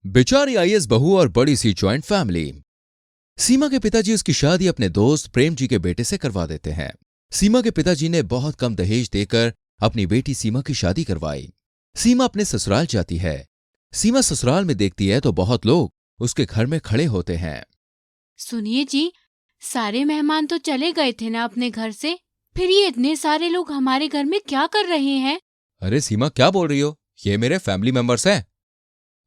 बेचारी आईएएस बहू और बड़ी सी ज्वाइंट फैमिली। सीमा के पिताजी उसकी शादी अपने दोस्त प्रेम जी के बेटे से करवा देते हैं। सीमा के पिताजी ने बहुत कम दहेज देकर अपनी बेटी सीमा की शादी करवाई। सीमा अपने ससुराल जाती है। सीमा ससुराल में देखती है तो बहुत लोग उसके घर में खड़े होते हैं। सुनिए जी, सारे मेहमान तो चले गए थे ना अपने घर से, फिर ये इतने सारे लोग हमारे घर में क्या कर रहे हैं? अरे सीमा, क्या बोल रही हो? ये मेरे फैमिली मेंबर्स हैं।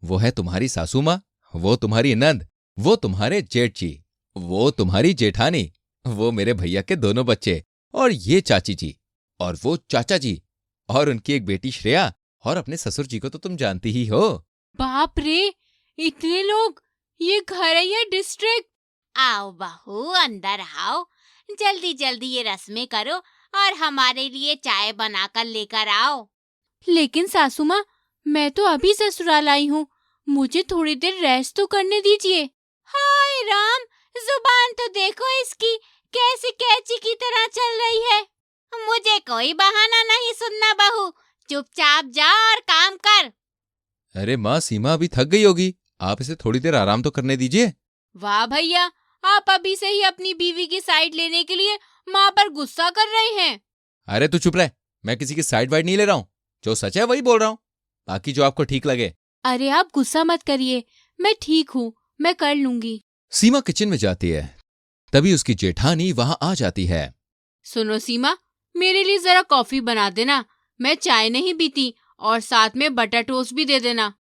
वो है तुम्हारी सासू माँ, वो तुम्हारी नंद, वो तुम्हारे जेठ जी, वो तुम्हारी जेठानी, वो मेरे भैया के दोनों बच्चे, और ये चाची जी, और वो चाचा जी, और उनकी एक बेटी श्रेया, और अपने ससुर जी को तो तुम जानती ही हो। बाप रे, इतने लोग! ये घर है या डिस्ट्रिक्ट? आओ बहू, अंदर आओ। जल्दी जल्दी ये रस्में करो और हमारे लिए चाय बनाकर लेकर आओ। लेकिन सासू माँ, मैं तो अभी ससुराल आई हूँ, मुझे थोड़ी देर रेस्ट तो करने दीजिए। हाय राम, जुबान तो देखो इसकी, कैसी कैची की तरह चल रही है। मुझे कोई बहाना नहीं सुनना बहू, चुपचाप जा और काम कर। अरे माँ, सीमा अभी थक गई होगी, आप इसे थोड़ी देर आराम तो करने दीजिए। वाह भैया, आप अभी से ही अपनी बीवी की साइड लेने के लिए माँ पर गुस्सा कर रहे हैं। अरे तू चुप रह, मैं किसी की साइड वाइड नहीं ले रहा हूँ। जो सच है वही बोल रहा हूँ, बाकी जो आपको ठीक लगे। अरे आप गुस्सा मत करिए, मैं ठीक हूँ, मैं कर लूंगी। सीमा किचन में जाती है, तभी उसकी जेठानी वहां आ जाती है। सुनो सीमा, मेरे लिए जरा कॉफी बना देना, मैं चाय नहीं पीती, और साथ में बटर टोस्ट भी दे देना।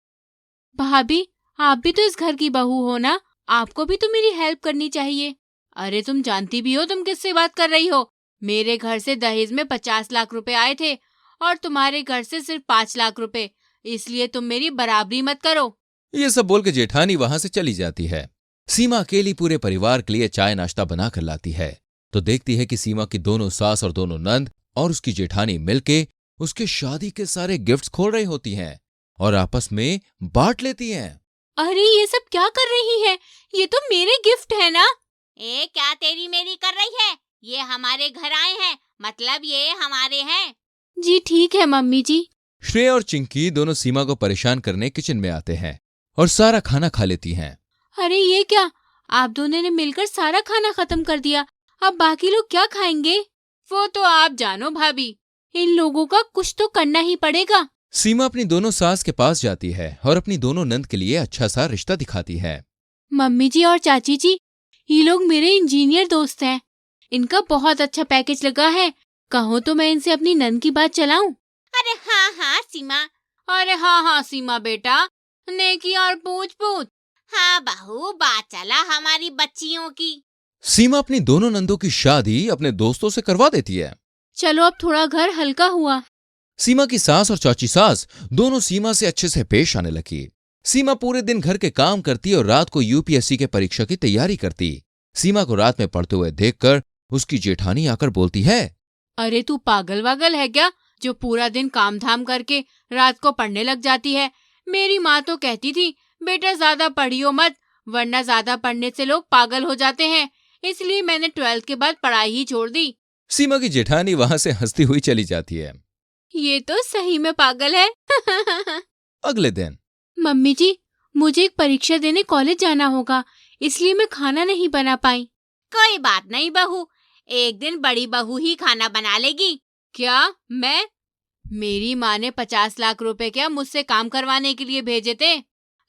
भाभी, आप भी तो इस घर की बहू हो ना, आपको भी तो मेरी हेल्प करनी चाहिए। अरे तुम जानती भी हो तुम किससे बात कर रही हो। मेरे घर से दहेज में 50 लाख रुपए आए थे और तुम्हारे घर से सिर्फ 5 लाख रुपए, इसलिए तुम मेरी बराबरी मत करो। ये सब बोल के जेठानी वहां से चली जाती है। सीमा अकेली पूरे परिवार के लिए चाय नाश्ता बनाकर लाती है, तो देखती है कि सीमा की दोनों सास और दोनों नंद और उसकी जेठानी मिलके उसके शादी के सारे गिफ्ट्स खोल रही होती हैं और आपस में बांट लेती हैं। अरे ये सब क्या कर रही है? ये तो मेरे गिफ्ट है ना। क्या तेरी मेरी कर रही है? ये हमारे घर आए हैं, मतलब ये हमारे हैं। जी ठीक है मम्मी जी। श्रेया और चिंकी दोनों सीमा को परेशान करने किचन में आते हैं और सारा खाना खा लेती हैं। अरे ये क्या, आप दोनों ने मिलकर सारा खाना खत्म कर दिया, अब बाकी लोग क्या खाएंगे? वो तो आप जानो भाभी, इन लोगों का कुछ तो करना ही पड़ेगा। सीमा अपनी दोनों सास के पास जाती है और अपनी दोनों नंद के लिए अच्छा सा रिश्ता दिखाती है। मम्मी जी और चाची जी, ये लोग मेरे इंजीनियर दोस्त हैं, इनका बहुत अच्छा पैकेज लगा है, कहो तो मैं इनसे अपनी नंद की बात चलाऊं? अरे हाँ हाँ सीमा। अरे हाँ हाँ सीमा बेटा, नेकी और पूछ पूछ। हाँ बहू, बात चला हमारी बच्चियों की। सीमा अपनी दोनों नंदों की शादी अपने दोस्तों से करवा देती है। चलो अब थोड़ा घर हल्का हुआ। सीमा की सास और चाची सास दोनों सीमा से अच्छे से पेश आने लगी। सीमा पूरे दिन घर के काम करती और रात को यूपीएससी के परीक्षा की तैयारी करती। सीमा को रात में पढ़ते हुए देखकर उसकी जेठानी आकर बोलती है, अरे तू पागल वागल है क्या, जो पूरा दिन काम धाम करके रात को पढ़ने लग जाती है? मेरी माँ तो कहती थी बेटा ज्यादा पढ़ियो मत, वरना ज्यादा पढ़ने से लोग पागल हो जाते हैं, इसलिए मैंने 12th के बाद पढ़ाई ही छोड़ दी। सीमा की जेठानी वहां से हंसती हुई चली जाती है। ये तो सही में पागल है। अगले दिन मम्मी जी, मुझे एक परीक्षा देने कॉलेज जाना होगा, इसलिए मैं खाना नहीं बना पाई। कोई बात नहीं बहू, एक दिन बड़ी बहू ही खाना बना लेगी। क्या मैं? मेरी माँ ने 50 लाख रुपए क्या मुझसे काम करवाने के लिए भेजे थे?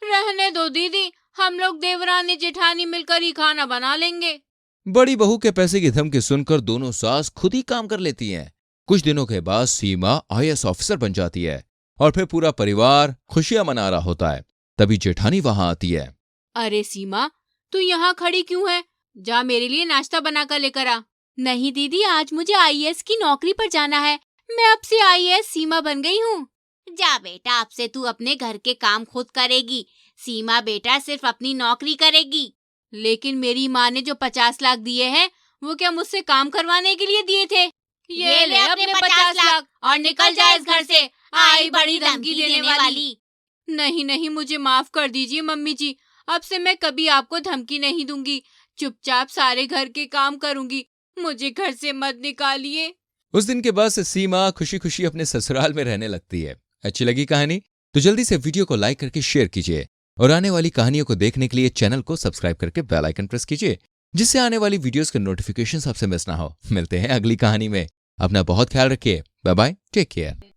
रहने दो दीदी, हम लोग देवरानी जेठानी मिलकर ही खाना बना लेंगे। बड़ी बहू के पैसे की धमकी सुनकर दोनों सास खुद ही काम कर लेती हैं। कुछ दिनों के बाद सीमा आईएएस ऑफिसर बन जाती है और फिर पूरा परिवार खुशियां मना रहा होता है। तभी जेठानी वहां आती है। अरे सीमा, तू यहाँ खड़ी क्यों है? जा मेरे लिए नाश्ता बनाकर लेकर आ। नहीं दीदी, आज मुझे आईएएस की नौकरी पर जाना है, मैं अब से आईएएस सीमा बन गई हूँ। जा बेटा, अब से तू अपने घर के काम खुद करेगी, सीमा बेटा सिर्फ अपनी नौकरी करेगी। लेकिन मेरी माँ ने जो 50 लाख दिए हैं, वो क्या मुझसे काम करवाने के लिए दिए थे? ये ले अपने 50 लाख और निकल जा इस घर से, आई बड़ी धमकी देने वाली। नहीं नहीं, मुझे माफ कर दीजिए मम्मी जी, अब से मैं कभी आपको धमकी नहीं दूंगी, चुपचाप सारे घर के काम करूंगी, मुझे घर से मत निकालिए। उस दिन के बाद से सीमा खुशी खुशी अपने ससुराल में रहने लगती है। अच्छी लगी कहानी तो जल्दी से वीडियो को लाइक करके शेयर कीजिए और आने वाली कहानियों को देखने के लिए चैनल को सब्सक्राइब करके बेल आइकन प्रेस कीजिए, जिससे आने वाली वीडियोस के नोटिफिकेशन आपसे मिस ना हो। मिलते हैं अगली कहानी में। अपना बहुत ख्याल रखिए। Bye bye, take care.